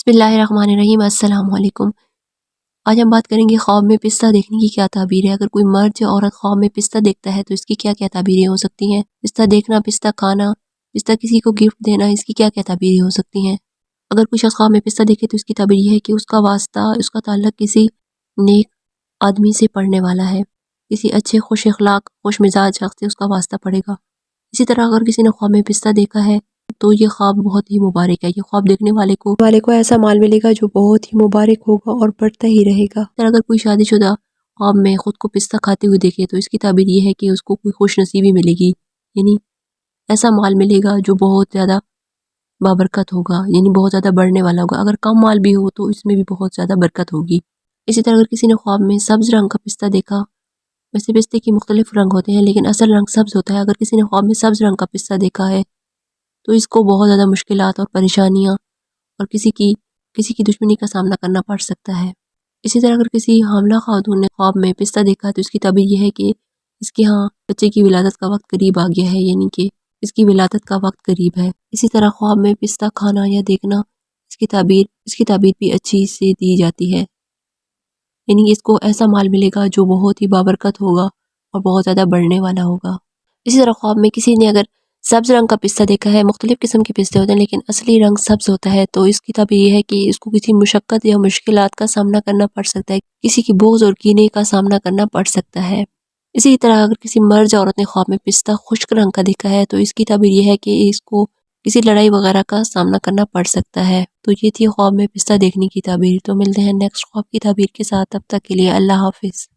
بسم اللہ الرحمن الرحیم۔ السلام علیکم۔ آج ہم بات کریں گے خواب میں پستہ دیکھنے کی کیا تعبیر ہے۔ اگر کوئی مرد یا عورت خواب میں پستہ دیکھتا ہے تو اس کی کیا کیا تعبیریں ہو سکتی ہیں۔ پستہ دیکھنا، پستہ کھانا، پستہ کسی کو گفٹ دینا، اس کی کیا کیا تعبیریں ہو سکتی ہیں۔ اگر کوئی شخص خواب میں پستہ دیکھے تو اس کی تعبیر یہ ہے کہ اس کا واسطہ، اس کا تعلق کسی نیک آدمی سے پڑنے والا ہے، کسی اچھے خوش اخلاق خوش مزاج شخص سے اس کا واسطہ پڑے گا۔ اسی طرح اگر کسی نے خواب میں پستہ دیکھا ہے تو یہ خواب بہت ہی مبارک ہے۔ یہ خواب دیکھنے والے کو ایسا مال ملے گا جو بہت ہی مبارک ہوگا اور بڑھتا ہی رہے گا۔ اگر کوئی شادی شدہ خواب میں خود کو پستہ کھاتے ہوئے دیکھے تو اس کی تعبیر یہ ہے کہ اس کو کوئی خوش نصیبی ملے گی، یعنی ایسا مال ملے گا جو بہت زیادہ بابرکت ہوگا، یعنی بہت زیادہ بڑھنے والا ہوگا۔ اگر کم مال بھی ہو تو اس میں بھی بہت زیادہ برکت ہوگی۔ اسی طرح اگر کسی نے خواب میں سبز رنگ کا پستہ دیکھا، ویسے پستے کے مختلف رنگ ہوتے ہیں لیکن اصل رنگ سبز ہوتا ہے۔ اگر کسی نے خواب میں سبز رنگ کا پستہ دیکھا ہے تو اس کو بہت زیادہ مشکلات اور پریشانیاں اور کسی کی دشمنی کا سامنا کرنا پڑ سکتا ہے۔ اسی طرح اگر کسی حاملہ خاتون نے خواب میں پستہ دیکھا تو اس کی تعبیر یہ ہے کہ اس کے ہاں بچے کی ولادت کا وقت قریب آ گیا ہے، یعنی کہ اس کی ولادت کا وقت قریب ہے۔ اسی طرح خواب میں پستہ کھانا یا دیکھنا، اس کی تعبیر بھی اچھی سے دی جاتی ہے، یعنی اس کو ایسا مال ملے گا جو بہت ہی بابرکت ہوگا اور بہت زیادہ بڑھنے والا ہوگا۔ اسی طرح خواب میں کسی نے اگر سبز رنگ کا پستہ دیکھا ہے، مختلف قسم کے پستے ہوتے ہیں لیکن اصلی رنگ سبز ہوتا ہے، تو اس کی تعبیر یہ ہے کہ اس کو کسی مشقت یا مشکلات کا سامنا کرنا پڑ سکتا ہے، کسی کی بغض اور کینے کا سامنا کرنا پڑ سکتا ہے۔ اسی طرح اگر کسی مرد یا عورت نے خواب میں پستہ خشک رنگ کا دیکھا ہے تو اس کی تعبیر یہ ہے کہ اس کو کسی لڑائی وغیرہ کا سامنا کرنا پڑ سکتا ہے۔ تو یہ تھی خواب میں پستہ دیکھنے کی تعبیر۔ تو ملتے ہیں نیکسٹ خواب کی تعبیر کے ساتھ، تب تک کے لیے اللہ حافظ۔